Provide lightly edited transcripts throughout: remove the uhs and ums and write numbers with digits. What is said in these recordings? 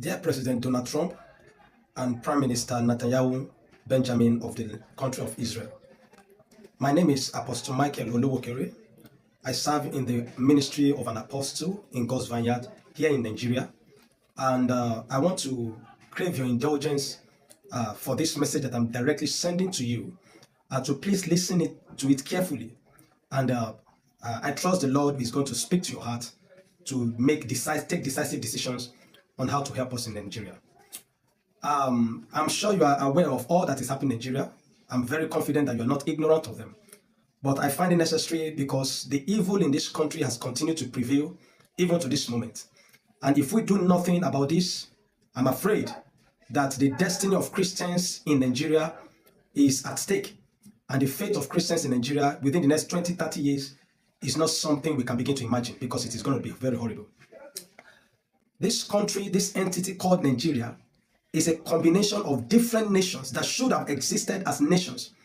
Dear President Donald Trump and Prime Minister Netanyahu Benjamin of the country of Israel, my name is Apostle Michael Olowokere. I serve in the ministry of an apostle in God's Vineyard here in Nigeria. And I want to crave your indulgence for this message that I'm directly sending to you, to please listen to it carefully. And I trust the Lord is going to speak to your heart to take decisive decisions on how to help us in Nigeria. I'm sure you are aware of all that is happening in Nigeria. I'm very confident that you're not ignorant of them. But I find it necessary because the evil in this country has continued to prevail even to this moment. And if we do nothing about this, I'm afraid that the destiny of Christians in Nigeria is at stake. And the fate of Christians in Nigeria within the next 20, 30 years is not something we can begin to imagine, because it is going to be very horrible. This country, this entity called Nigeria, is a combination of different nations that should have existed as nations,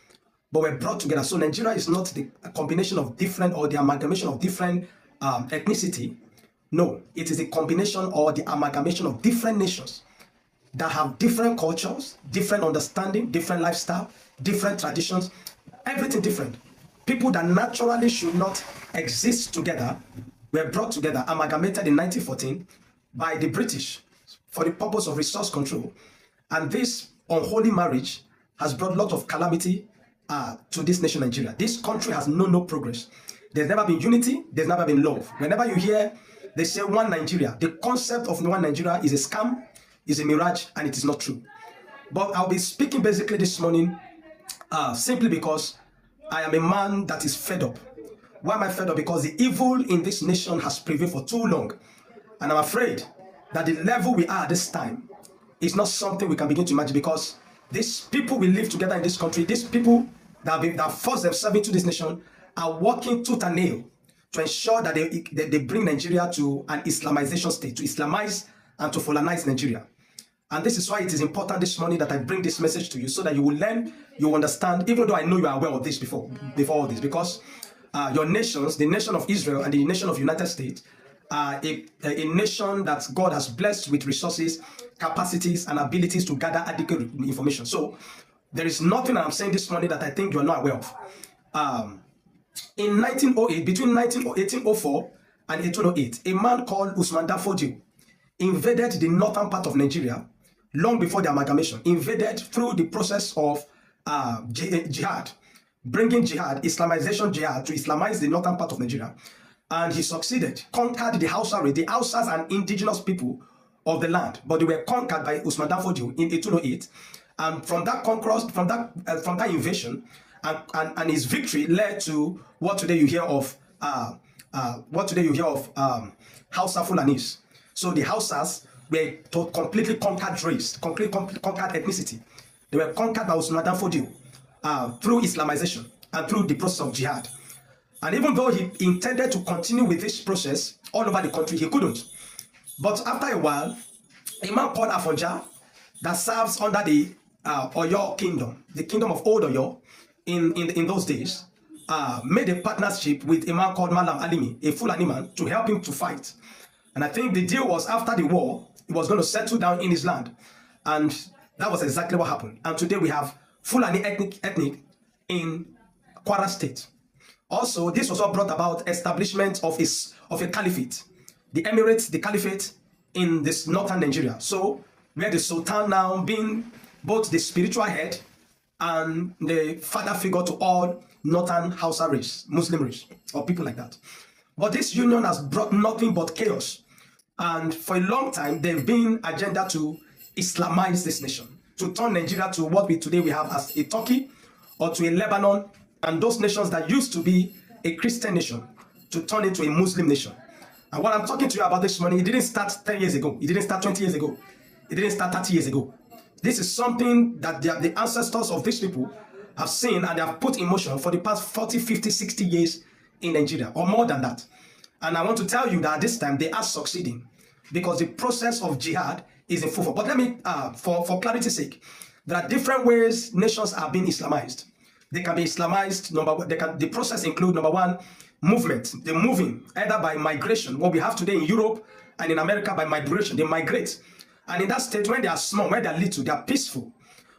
but were brought together. So Nigeria is not the combination of different, or the amalgamation of different ethnicity. No, it is a combination or the amalgamation of different nations that have different cultures, different understanding, different lifestyle, different traditions, everything different. People that naturally should not exist together were brought together, amalgamated in 1914 by the British for the purpose of resource control. And this unholy marriage has brought a lot of calamity to this nation, Nigeria. This country has known no progress. There's never been unity. There's never been love. Whenever you hear they say one Nigeria, the concept of one Nigeria is a scam, is a mirage, and it is not true. But I'll be speaking basically this morning simply because I am a man that is fed up. Why am I fed up? Because the evil in this nation has prevailed for too long. And I'm afraid that the level we are at this time is not something we can begin to imagine, because these people we live together in this country, these people that force themselves into this nation, are working tooth and nail to ensure that they bring Nigeria to an Islamization state, to Islamize and to Fulanize Nigeria. And this is why it is important this morning that I bring this message to you, so that you will learn, you understand, even though I know you are aware of this before all this, because your nations, the nation of Israel and the nation of United States, are a nation that God has blessed with resources, capacities, and abilities to gather adequate information. So there is nothing I'm saying this morning that I think you are not aware of. In 1908, between 1804 and 1808, a man called Usman Danfodio invaded the northern part of Nigeria long before the amalgamation, invaded through the process of jihad, bringing jihad, Islamization jihad, to Islamize the northern part of Nigeria. And he succeeded, conquered the Hausa race. The Hausas are indigenous people of the land, but they were conquered by Usman Danfodio in 1808. And from that conquest, from that invasion, and his victory led to what today you hear of Hausa Fulanis. So the Hausas were completely conquered race, completely conquered ethnicity. They were conquered by Usman Danfodio through Islamization and through the process of jihad. And even though he intended to continue with this process all over the country, he couldn't. But after a while, a man called Afonja, that serves under the Oyo kingdom, the kingdom of Old Oyo, in those days, made a partnership with a man called Malam Alimi, a Fulani man, to help him to fight. And I think the deal was, after the war, he was going to settle down in his land. And that was exactly what happened. And today we have Fulani ethnic in Kwara State. Also, this was what brought about establishment of a caliphate, the Emirates, the caliphate in this northern Nigeria. So where the Sultan now being both the spiritual head and the father figure to all northern Hausa race, Muslim race, or people like that. But this union has brought nothing but chaos. And for a long time, they've been agenda to Islamize this nation, to turn Nigeria to what today we have as a Turkey, or to a Lebanon, and those nations that used to be a Christian nation, to turn into a Muslim nation. And what I'm talking to you about this morning, it didn't start 10 years ago. It didn't start 20 years ago. It didn't start 30 years ago. This is something that the ancestors of these people have seen and they have put in motion for the past 40, 50, 60 years in Nigeria, or more than that. And I want to tell you that at this time they are succeeding, because the process of jihad is in full force. But let me, for clarity's sake, there are different ways nations are being Islamized. They can be Islamized. The process include, number one, movement. They're moving either by migration, what we have today in Europe and in America by migration. They migrate. And in that stage, when they are small, when they are little, they are peaceful.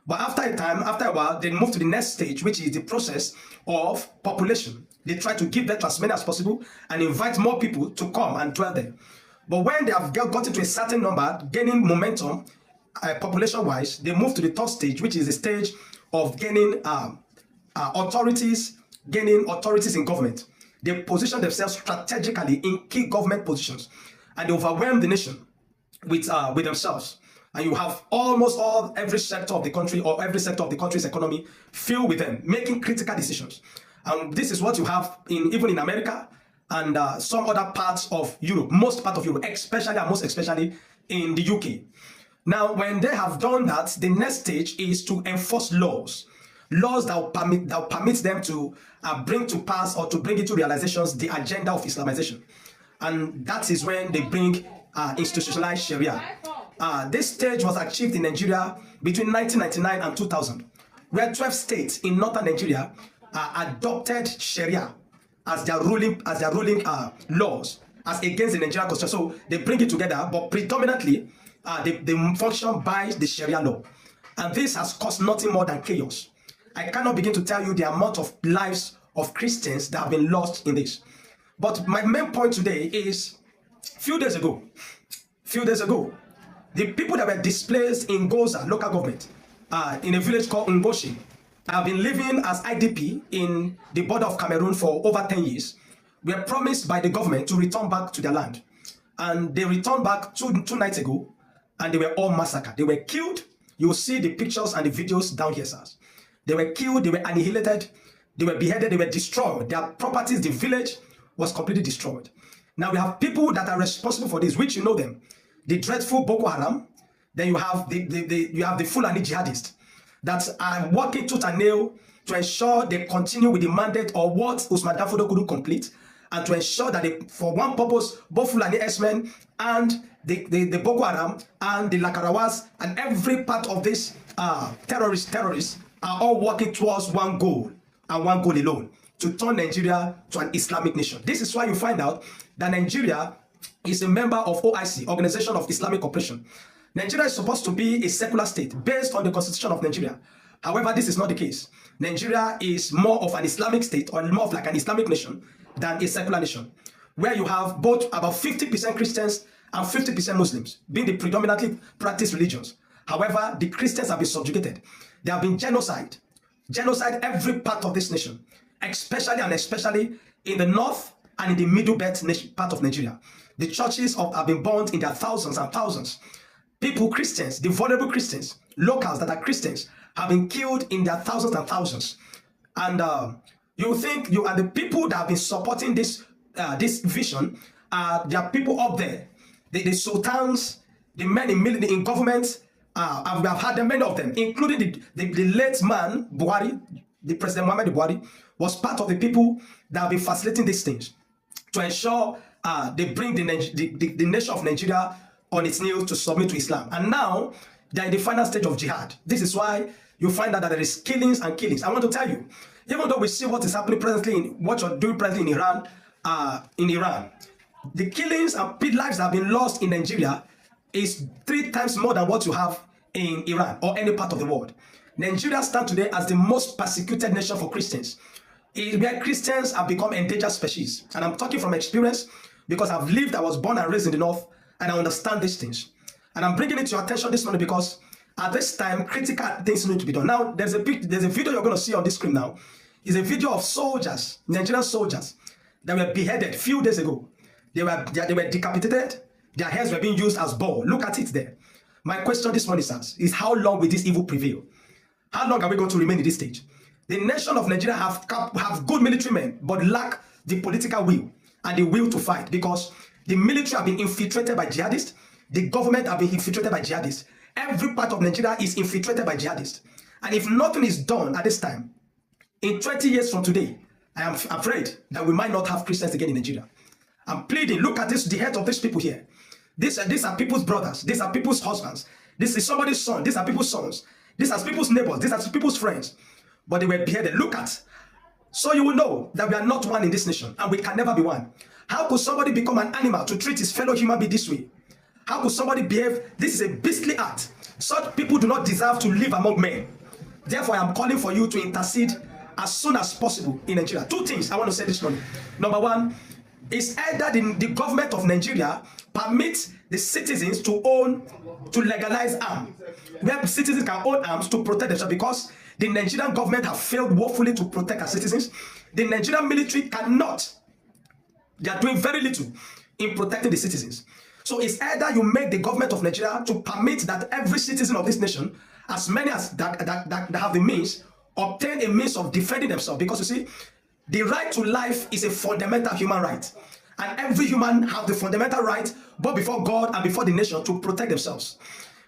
But after a time, after a while, they move to the next stage, which is the process of population. They try to give that to as many as possible and invite more people to come and dwell there. But when they have gotten to a certain number, gaining momentum, population-wise, they move to the third stage, which is the stage of gaining authorities in government. They position themselves strategically in key government positions, and they overwhelm the nation with themselves. And you have almost every sector of the country or every sector of the country's economy filled with them, making critical decisions. And this is what you have even in America and some other parts of Europe, most part of Europe, especially and most especially in the UK. Now, when they have done that, the next stage is to enforce laws that will permit them to bring to pass or to bring into realizations the agenda of Islamization. And that is when they bring institutionalized Sharia. This stage was achieved in Nigeria between 1999 and 2000, where 12 states in northern Nigeria adopted Sharia as their ruling laws as against the Nigerian constitution. So they bring it together, but predominantly they function by the Sharia law. And this has caused nothing more than chaos. I cannot begin to tell you the amount of lives of Christians that have been lost in this. But my main point today is, few days ago, the people that were displaced in Goza local government, in a village called Ngoshi, have been living as IDP in the border of Cameroon for over 10 years, were promised by the government to return back to their land. And they returned back two nights ago, and they were all massacred. They were killed. You will see the pictures and the videos down here, sirs. They were killed, they were annihilated, they were beheaded, they were destroyed. Their properties, the village was completely destroyed. Now we have people that are responsible for this, which you know them. The dreadful Boko Haram. Then you have the Fulani jihadists that are working tooth and nail to ensure they continue with the mandate or what Usman Danfodio couldn't complete, and to ensure that they, for one purpose, both Fulani S-men and the Boko Haram and the Lakarawas and every part of this terrorists are all working towards one goal and one goal alone: to turn Nigeria to an Islamic nation. This is why you find out that Nigeria is a member of OIC, Organization of Islamic Cooperation. Nigeria is supposed to be a secular state based on the Constitution of Nigeria. However, this is not the case. Nigeria is more of an Islamic state, or more of like an Islamic nation, than a secular nation, where you have both about 50% Christians and 50% Muslims being the predominantly practiced religions. However, the Christians have been subjugated. There have been genocide every part of this nation, especially in the north and in the middle belt part of Nigeria. The churches have been burned in their thousands and thousands. People, Christians, the vulnerable Christians, locals that are Christians, have been killed in their thousands and thousands. And you think you are the people that have been supporting this vision. There are people up there, the sultans, the men in government. And we have had many of them, including the late man Buhari, the President Muhammad Buhari, was part of the people that have been facilitating these things to ensure they bring the nation of Nigeria on its knees to submit to Islam. And now they're in the final stage of jihad. This is why you find out that there is killings and killings. I want to tell you, even though we see what is happening presently, what you're doing presently in Iran, the killings and lives that have been lost in Nigeria is 3 times more than what you have in Iran or any part of the world. Nigeria stands today as the most persecuted nation for Christians. Where Christians have become endangered species. And I'm talking from experience because I was born and raised in the north, and I understand these things. And I'm bringing it to your attention this morning because at this time, critical things need to be done. Now, there's a video you're going to see on this screen now. It's a video of soldiers, Nigerian soldiers, that were beheaded a few days ago. They were decapitated. Their heads were being used as ball. Look at it there. My question this morning, sirs, is how long will this evil prevail? How long are we going to remain in this stage? The nation of Nigeria have good military men, but lack the political will and the will to fight, because the military have been infiltrated by jihadists. The government have been infiltrated by jihadists. Every part of Nigeria is infiltrated by jihadists. And if nothing is done at this time, in 20 years from today, I am afraid that we might not have Christians again in Nigeria. I'm pleading, look at this, the head of these people here. These are people's brothers. These are people's husbands. This is somebody's son. These are people's sons. These are people's neighbors. These are people's friends. But they were beheaded. Look at. So you will know that we are not one in this nation, and we can never be one. How could somebody become an animal to treat his fellow human being this way? How could somebody behave? This is a beastly act. Such people do not deserve to live among men. Therefore, I am calling for you to intercede as soon as possible in Nigeria. Two things I want to say this morning. Number one, is either the government of Nigeria permits the citizens to legalize arms, where citizens can own arms to protect themselves, because the Nigerian government have failed woefully to protect our citizens. The Nigerian military cannot. They are doing very little in protecting the citizens. So it's either you make the government of Nigeria to permit that every citizen of this nation, as many as that have the means, obtain a means of defending themselves. Because you see, the right to life is a fundamental human right. And every human has the fundamental right, both before God and before the nation, to protect themselves.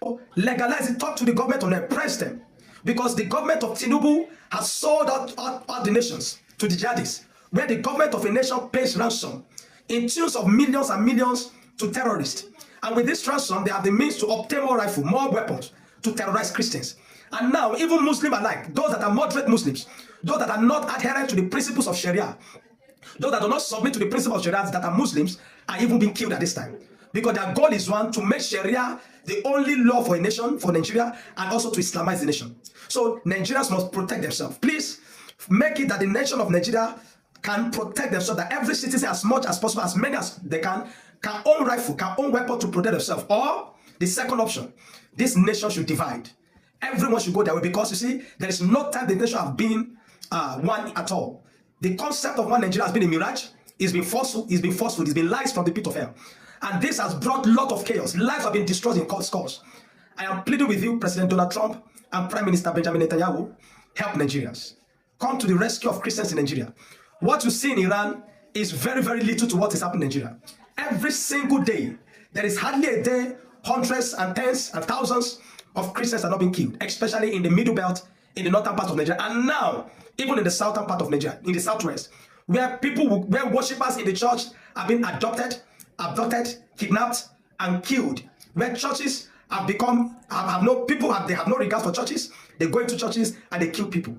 So legalize it, talk to the government and oppress them. Because the government of Tinubu has sold out the nations to the jihadists, where the government of a nation pays ransom in tunes of millions and millions to terrorists. And with this ransom, they have the means to obtain more rifles, more weapons to terrorize Christians. And now, even Muslims alike, those that are moderate Muslims, those that are not adherent to the principles of Sharia, those that do not submit to the principles of Sharia that are Muslims, are even being killed at this time. Because their goal is one, to make Sharia the only law for a nation, for Nigeria, and also to Islamize the nation. So Nigerians must protect themselves. Please make it that the nation of Nigeria can protect themselves, that every citizen, as much as possible, as many as they can own rifle, can own weapon to protect themselves. Or the second option, this nation should divide. Everyone should go their way, because you see, there is no time the nation have been one at all. The concept of one Nigeria has been a mirage. It's been forceful. It's been lies from the pit of hell. And this has brought a lot of chaos. Lives have been destroyed in scores. I am pleading with you, President Donald Trump and Prime Minister Benjamin Netanyahu, help Nigerians. Come to the rescue of Christians in Nigeria. What you see in Iran is very, very little to what is happening in Nigeria. Every single day, there is hardly a day, hundreds and tens and thousands of Christians are not being killed, especially in the middle belt, in the northern part of Nigeria, and now, even in the southern part of Nigeria, in the southwest, where worshippers in the church have been abducted, kidnapped, and killed, where churches have become, they have no regard for churches. They go into churches and they kill people.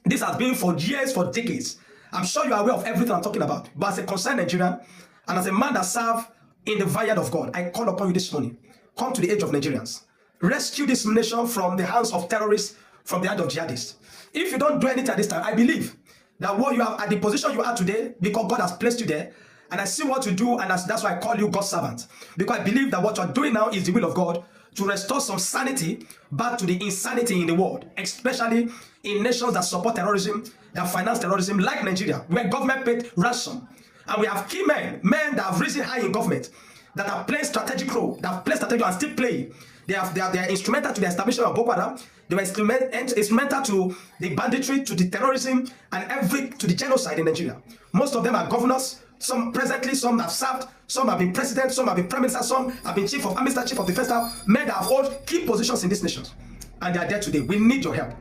This has been for years, for decades. I'm sure you are aware of everything I'm talking about. But as a concerned Nigerian, and as a man that serves in the vineyard of God, I call upon you this morning. Come to the age of Nigerians. Rescue this nation from the hands of terrorists, from the hand of jihadists. If you don't do anything at this time, I believe that what you have at the position you are today, because God has placed you there, and I see what you do, and that's why I call you God's servant. Because I believe that what you're doing now is the will of God, to restore some sanity back to the insanity in the world, especially in nations that support terrorism, that finance terrorism, like Nigeria, where government paid ransom. And we have key men that have risen high in government, that have played strategic role, that have played strategic and still play. They are instrumental to the establishment of Boko Haram. They were instrumental to the banditry, to the terrorism, and to the genocide in Nigeria. Most of them are governors. Some presently, some have served, some have been president, some have been prime minister, some have been chief of army staff, chief of defense staff, men that have held key positions in these nations. And they are there today. We need your help.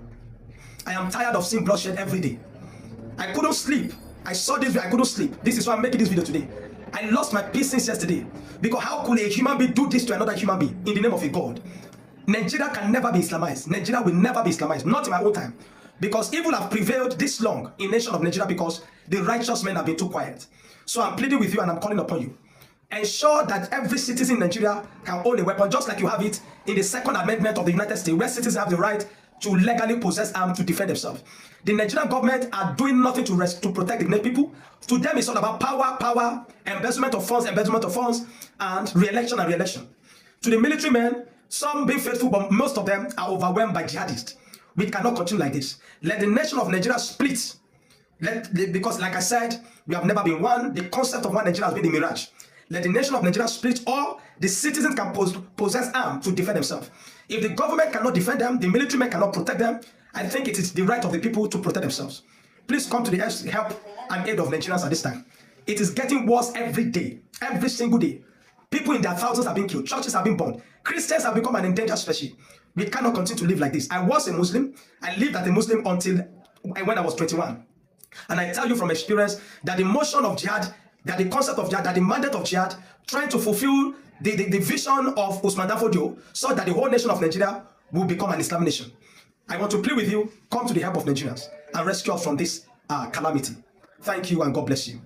I am tired of seeing bloodshed every day. I couldn't sleep. I saw this video, I couldn't sleep. This is why I'm making this video today. I lost my peace since yesterday. Because how could a human being do this to another human being in the name of a God? Nigeria can never be Islamized. Nigeria will never be Islamized. Not in my own time. Because evil have prevailed this long in the nation of Nigeria, because the righteous men have been too quiet. So I'm pleading with you and I'm calling upon you. Ensure that every citizen in Nigeria can own a weapon, just like you have it in the Second Amendment of the United States, where citizens have the right to legally possess arms to defend themselves. The Nigerian government are doing nothing to protect the people. To them, it's all about power, embezzlement of funds, and re-election. To the military men, some being faithful, but most of them are overwhelmed by jihadists. We cannot continue like this. Let the nation of Nigeria split. Because, like I said, we have never been one. The concept of one Nigeria has been a mirage. Let the nation of Nigeria split, or the citizens can possess arms to defend themselves. If the government cannot defend them, the military men cannot protect them, I think it is the right of the people to protect themselves. Please come to the help and aid of Nigerians at this time. It is getting worse every day, every single day. People in their thousands have been killed. Churches have been burned. Christians have become an endangered species. We cannot continue to live like this. I was a Muslim. I lived as a Muslim until when I was 21. And I tell you from experience that the motion of jihad, that the concept of jihad, that the mandate of jihad, trying to fulfill the vision of Usman Dan Fodio, so that the whole nation of Nigeria will become an Islamic nation. I want to plead with you, come to the help of Nigerians and rescue us from this calamity. Thank you and God bless you.